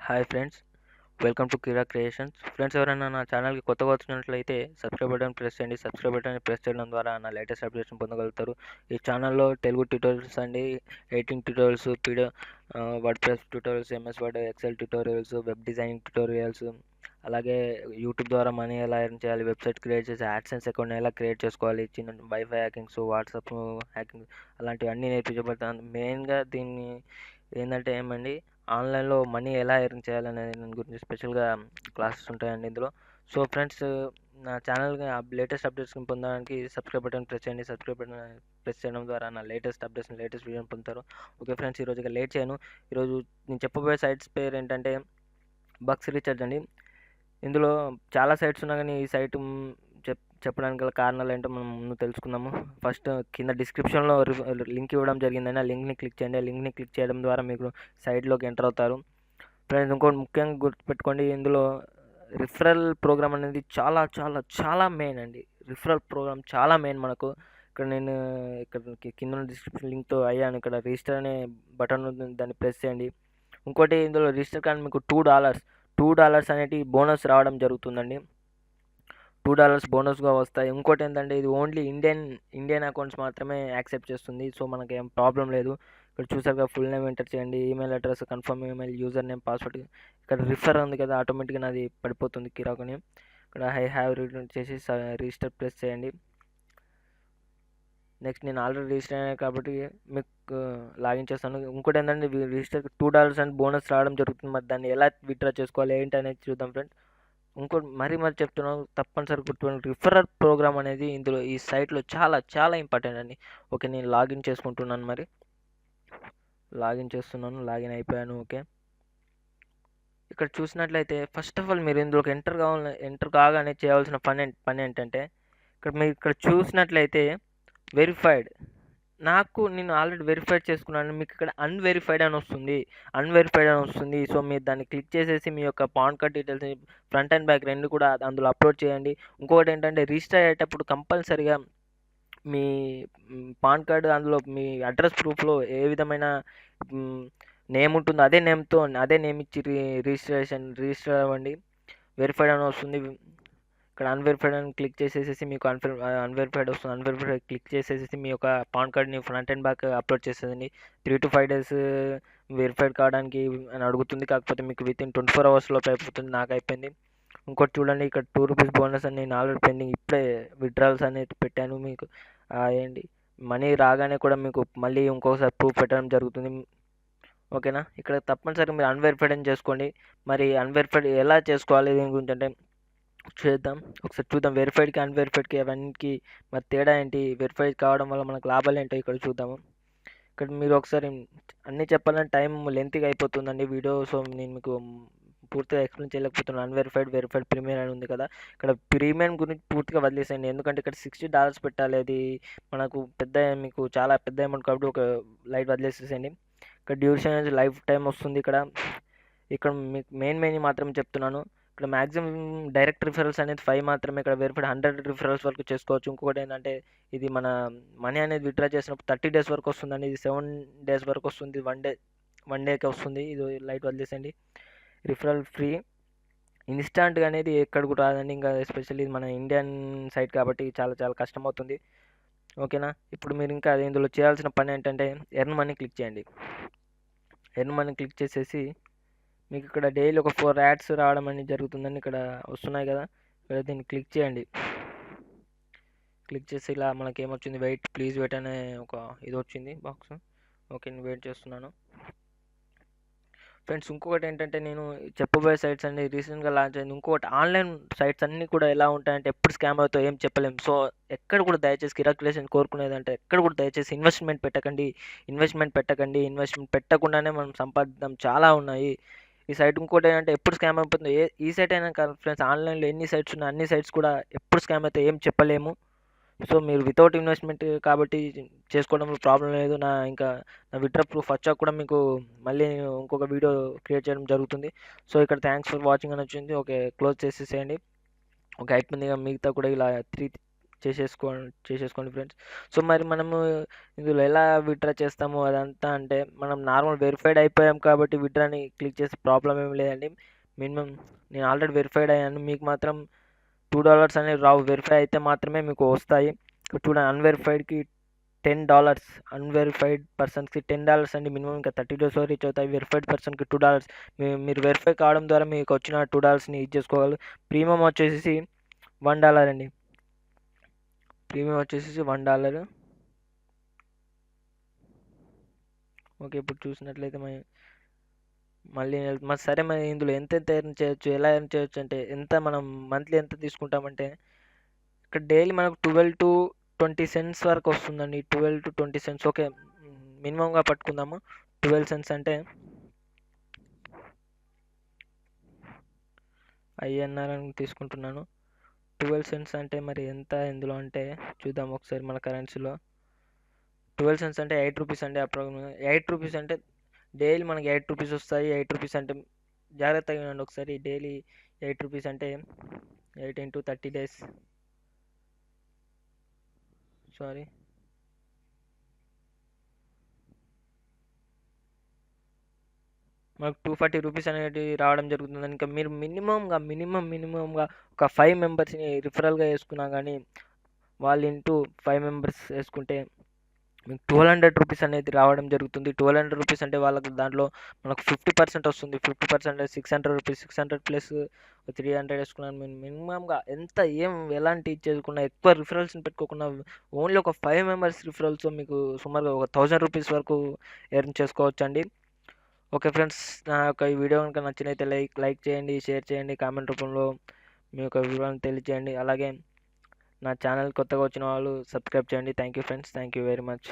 Hi friends, welcome to Kira creations. Friends, ఎవరైనా నా ఛానల్కి కొత్తగా వచ్చినట్లయితే సబ్స్క్రైబ్ బటన్ ప్రెస్ చేయండి. సబ్స్క్రైబ్ బటన్ ప్రెస్ చేయడం ద్వారా నా లేటెస్ట్ అప్డేట్స్ పొందగలుగుతారు. ఈ ఛానల్లో తెలుగు ట్యూటోరియల్స్ అండి, editing tutorials, WordPress tutorials, MS Word, Excel tutorials, web designing tutorials, అలాగే యూట్యూబ్ ద్వారా మనీ ఎలా ఎర్న్ చేయాలి, వెబ్సైట్ క్రియేట్ చేసి యాడ్సెన్స్ అకౌంట్ ఎలా క్రియేట్ చేసుకోవాలి, చిన్న వైఫై హ్యాకింగ్స్, వాట్సాప్ హ్యాకింగ్ అలాంటివన్నీ నేర్పించబడతాను. మెయిన్గా దీన్ని ఏంటంటే ఏమండి, ఆన్లైన్లో మనీ ఎలా ఎర్న్ చేయాలనే దాని గురించి స్పెషల్గా క్లాసెస్ ఉంటాయండి ఇందులో. సో ఫ్రెండ్స్, నా ఛానల్కి లేటెస్ట్ అప్డేట్స్ పొందడానికి సబ్స్క్రైబ్ బటన్ ప్రెస్ చేయండి. సబ్స్క్రైబ్ బటన్ ప్రెస్ చేయడం ద్వారా నా లేటెస్ట్ అప్డేట్స్, లేటెస్ట్ వీడియోని పొందుతారు. ఓకే ఫ్రెండ్స్, ఈరోజు ఇక లేట్ చేయను. ఈరోజు నేను చెప్పబోయే సైట్స్ పేరు ఏంటంటే బక్స్ రీఛార్జ్ అండి. ఇందులో చాలా సైట్స్ ఉన్నా కానీ ఈ సైట్ చెప్పడానికి గల కారణాలు ఏంటో మనం ముందు తెలుసుకుందాము. ఫస్ట్ కింద డిస్క్రిప్షన్లో లింక్ ఇవ్వడం జరిగిందని ఆ లింక్ని క్లిక్ చేయండి. ఆ లింక్ని క్లిక్ చేయడం ద్వారా మీకు సైట్లోకి ఎంటర్ అవుతారు. ఫ్రెండ్స్, ఇంకోటి ముఖ్యంగా గుర్తుపెట్టుకోండి, ఇందులో రిఫరల్ ప్రోగ్రామ్ అనేది చాలా చాలా చాలా మెయిన్ అండి. రిఫరల్ ప్రోగ్రామ్ చాలా మెయిన్ మనకు. నేను ఇక్కడ కింద డిస్క్రిప్షన్ లింక్తో అయ్యాను. ఇక్కడ రిజిస్టర్ అనే బటన్ ఉంది, దాన్ని ప్రెస్ చేయండి. ఇంకోటి, ఇందులో రిజిస్టర్ కానీ మీకు $2 అనేటి బోనస్ రావడం జరుగుతుందండి. $2 బోనస్గా వస్తాయి. ఇంకోటి ఏంటంటే, ఇది ఓన్లీ ఇండియన్ అకౌంట్స్ మాత్రమే యాక్సెప్ట్ చేస్తుంది. సో మనకి ఏం ప్రాబ్లం లేదు. ఇక్కడ చూసారుగా, ఫుల్ నేమ్ ఎంటర్ చేయండి, email address, confirm email, user name, password. ఇక్కడ రిఫర్ ఉంది కదా, ఆటోమేటిక్గా నాది పడిపోతుంది కిరాకుని. ఇక్కడ ఐ హ్యావ్ రిటర్న్ చేసి రిజిస్టర్ ప్రెస్ చేయండి. నెక్స్ట్ నేను ఆల్రెడీ రిజిస్టర్ అయ్యాను కాబట్టి మీకు లాగిన్ చేస్తాను. ఇంకోటి ఏంటంటే, రిజిస్టర్కి $2 అని బోనస్ రావడం జరుగుతుంది. మరి దాన్ని ఎలా విత్డ్రా చేసుకోవాలి ఏంటి అనేది చూద్దాం ఫ్రెండ్స్. ఇంకోటి మరీ చెప్తున్నాను, తప్పనిసరి గుర్తుపెట్టుకోండి, రిఫరల్ ప్రోగ్రామ్ అనేది ఇందులో ఈ సైట్లో చాలా చాలా ఇంపార్టెంట్ అండి. ఓకే, నేను లాగిన్ చేసుకుంటున్నాను. మరి లాగిన్ చేస్తున్నాను, లాగిన్ అయిపోయాను. ఓకే, ఇక్కడ చూసినట్లయితే ఫస్ట్ ఆఫ్ ఆల్ మీరు ఇందులోకి ఎంటర్ కాగానే చేయాల్సిన పని ఏంటంటే, మీరు ఇక్కడ చూసినట్లయితే వెరిఫైడ్, నేను ఆల్రెడీ వెరిఫైడ్ చేసుకున్నాను. మీకు ఇక్కడ అన్వెరిఫైడ్ అని వస్తుంది. సో మీరు దాన్ని క్లిక్ చేసేసి మీ యొక్క pan card details front and back రెండు కూడా అందులో అప్లోడ్ చేయండి. ఇంకొకటి ఏంటంటే, రిజిస్టర్ అయ్యేటప్పుడు కంపల్సరిగా మీ పాన్ కార్డు అందులో మీ అడ్రస్ ప్రూఫ్లో ఏ విధమైన నేమ్ ఉంటుందో అదే నేమ్ ఇచ్చి రిజిస్టర్ అవ్వండి. వెరిఫైడ్ అని వస్తుంది. ఇక్కడ అన్వెరిఫైడ్ అని క్లిక్ చేసేసి మీకు అన్వెరిఫైడ్ వస్తుంది. అన్వెరిఫైడ్ క్లిక్ చేసేసి మీ యొక్క పాన్ కార్డ్ని ఫ్రంట్ అండ్ బ్యాక్ అప్లోడ్ చేసేదండి. 3 to 5 days వెరిఫైడ్ కావడానికి అని అడుగుతుంది. కాకపోతే మీకు వితిన్ 24 hours లోపు అయిపోతుంది. నాకు అయిపోయింది. ఇంకోటి చూడండి, ఇక్కడ $2 బోనస్ అని నేను ఆల్రెడీ పెండింగ్, ఇప్పుడే విత్డ్రాల్స్ అనేది పెట్టాను. మీకు ఏంటి మనీ రాగానే కూడా మీకు మళ్ళీ ఇంకోసారి ప్రూఫ్ పెట్టడం జరుగుతుంది. ఓకేనా, ఇక్కడ తప్పనిసరిగా మీరు అన్వెరిఫైడ్ అని చేసుకోండి. మరి అన్వెరిఫైడ్ ఎలా చేసుకోవాలి దీని గురించి అంటే ఒకసారి చూద్దాం. వెరిఫైడ్కి అన్వెరిఫైడ్కి అవన్నీ మరి తేడా ఏంటి, వెరిఫైడ్ కావడం వల్ల మనకు లాభాలు ఏంటో ఇక్కడ చూద్దాము. ఇక్కడ మీరు ఒకసారి అన్నీ చెప్పాలంటే టైం లెంత్గా అయిపోతుందండి వీడియో. సో నేను మీకు పూర్తిగా ఎక్స్ప్లెయిన్ చేయలేకపోతున్నాను. అన్వెరిఫైడ్, వెరిఫైడ్, ప్రీమియం అని ఉంది కదా, ఇక్కడ ప్రీమియం గురించి పూర్తిగా వదిలేసేయండి. ఎందుకంటే ఇక్కడ $60 పెట్టాలి. అది మనకు మీకు చాలా పెద్ద అమౌంట్ కాబట్టి ఒక లైట్ వదిలేసేసేయండి. ఇక్కడ డ్యూరేషన్ అనేది లైఫ్ టైం వస్తుంది. ఇక్కడ మీకు మెయిన్ మాత్రం చెప్తున్నాను. ఇక్కడ మ్యాక్సిమం డైరెక్ట్ రిఫరల్స్ అనేది 5 మాత్రమే. ఇక్కడ వెరిఫైడ్ 100 రిఫరల్స్ వరకు చేసుకోవచ్చు. ఇంకొకటి ఏంటంటే, ఇది మన మనీ అనేది విత్డ్రా చేసినప్పుడు 30 days వరకు వస్తుందండి. ఇది 7 days వరకు వస్తుంది. వన్ డేకి వస్తుంది. ఇది లైట్ వదిలేసండి. రిఫరల్ ఫ్రీ, ఇన్స్టాంట్గా అనేది ఎక్కడ కూడా రాదండి. ఇంకా ఎస్పెషల్లీ ఇది మన ఇండియన్ సైట్ కాబట్టి చాలా చాలా కష్టం అవుతుంది. ఓకేనా, ఇప్పుడు మీరు ఇంకా ఇందులో చేయాల్సిన పని ఏంటంటే, ఎర్న్ మనీ క్లిక్ చేయండి. ఎర్న్ మనీ క్లిక్ చేసేసి మీకు ఇక్కడ డైలీ ఒక 4 యాడ్స్ రావడం అనేది జరుగుతుందని ఇక్కడ వస్తున్నాయి కదా, ఇక్కడ దీన్ని క్లిక్ చేయండి. క్లిక్ చేసి ఇలా మనకి ఏమొచ్చింది, ప్లీజ్ వెయిట్ అనే ఒక ఇది వచ్చింది బాక్స్. ఓకే, నేను వెయిట్ చేస్తున్నాను. ఫ్రెండ్స్, ఇంకొకటి ఏంటంటే, నేను చెప్పబోయే సైట్స్ అన్ని రీసెంట్గా లాంచ్ అయింది. ఇంకొకటి, ఆన్లైన్ సైట్స్ అన్నీ కూడా ఎలా ఉంటాయంటే ఎప్పుడు స్కామ్ అవుతాయో ఏం చెప్పలేము. సో ఎక్కడ కూడా దయచేసి కిరాక్ క్రియేషన్ కోరుకునేదంటే, ఎక్కడ కూడా దయచేసి ఇన్వెస్ట్మెంట్ పెట్టకండి. ఇన్వెస్ట్మెంట్ పెట్టకుండానే మనం సంపాదిద్దాం, చాలా ఉన్నాయి ఈ సైట్. ఇంకోటి ఏంటంటే, ఎప్పుడు స్కామ్ అయిపోతుంది ఈ సైట్ అయినా కాదు ఫ్రెండ్స్, ఆన్లైన్లో ఎన్ని సైట్స్ ఉన్నాయి అన్ని సైట్స్ కూడా ఎప్పుడు స్కామ్ అయితే ఏం చెప్పలేము. సో మీరు వితౌట్ ఇన్వెస్ట్మెంట్ కాబట్టి చేసుకోవడంలో ప్రాబ్లం లేదు. నా విత్డ్రా ప్రూఫ్ వచ్చాక కూడా మీకు మళ్ళీ నేను ఇంకొక వీడియో క్రియేట్ చేయడం జరుగుతుంది. సో ఇక్కడ థ్యాంక్స్ ఫర్ వాచింగ్ అని వచ్చింది. ఓకే, క్లోజ్ చేసేసేయండి. ఓకే, అయిపోయింది. మిగతా కూడా ఇలా చేసేసుకోండి ఫ్రెండ్స్. సో మరి మనము ఇందులో ఎలా విత్డ్రా చేస్తాము అదంతా అంటే, మనం నార్మల్ వెరిఫైడ్ అయిపోయాం కాబట్టి విత్డ్రాని క్లిక్ చేసే ప్రాబ్లం ఏం లేదండి. మినిమం నేను ఆల్రెడీ వెరిఫైడ్ అయ్యాను, మీకు మాత్రం $2 అనేవి రావు. వెరిఫై అయితే మాత్రమే మీకు వస్తాయి. చూడండి, అన్వెరిఫైడ్కి $10, అన్వెరిఫైడ్ పర్సన్స్కి $10 అండి. మినిమం ఇంకా 30 డేస్లో రీచ్ అవుతాయి. వెరిఫైడ్ పర్సన్కి $2. మీరు వెరిఫై కావడం ద్వారా మీకు వచ్చిన $2ని ఇది చేసుకోగలరు. ప్రీమియం వచ్చేసి $1 అండి. ప్రీమియం వచ్చేసి $1. ఓకే, ఇప్పుడు చూసినట్లయితే మళ్ళీ మరి సరే, మరి ఇందులో ఎంత ఎర్న్ చేయొచ్చు, ఎలా ఎర్న్ చేయొచ్చు అంటే, మనం మంత్లీ ఎంత తీసుకుంటామంటే, ఇక్కడ డైలీ మనకు 12 to 20 cents వరకు వస్తుందండి. 12 to 20 cents. ఓకే, మినిమంగా పట్టుకుందాము. 12 cents అంటే INR అని తీసుకుంటున్నాను. 12 cents అంటే మరి ఎంత ఇందులో అంటే చూద్దాం ఒకసారి మన కరెన్సీలో. 12 cents అంటే 8 రూపీస్ అండి. అప్రాక్సిమేట్గా 8 రూపీస్ అంటే డైలీ మనకి 8 రూపీస్ వస్తాయి. 8 రూపీస్ అంటే జాగ్రత్తగా వినండి ఒకసారి. డైలీ 8 రూపీస్ అంటే 8 into 30 days, సారీ, మనకు 240 రూపీస్ అనేది రావడం జరుగుతుంది. ఇంకా మీరు మినిమంగా ఒక 5 మెంబర్స్ని రిఫరల్గా వేసుకున్నా కానీ, వాళ్ళు ఇంటూ 5 మెంబర్స్ వేసుకుంటే మీకు 1200 రూపీస్ అనేది రావడం జరుగుతుంది. 1200 రూపీస్ అంటే వాళ్ళకి దాంట్లో మనకు 50% వస్తుంది. 50% 600 రూపీస్. 600 ప్లస్ 300 వేసుకున్నాను. మినిమంగా ఎలాంటి చేసుకున్నా, ఎక్కువ రిఫరల్స్ని పెట్టుకోకుండా ఓన్లీ ఒక 5 మెంబర్స్ రిఫరల్స్తో మీకు సుమారుగా ఒక 1000 రూపీస్ వరకు ఎర్న్ చేసుకోవచ్చు అండి. ఓకే ఫ్రెండ్స్, నా యొక్క ఈ వీడియో కనుక నచ్చినైతే లైక్ చేయండి, షేర్ చేయండి, కామెంట్ రూపంలో మీ యొక్క వివరాలను తెలియజేయండి. అలాగే నా ఛానల్ కొత్తగా వచ్చిన వాళ్ళు సబ్స్క్రైబ్ చేయండి. Thank you friends, thank you very much.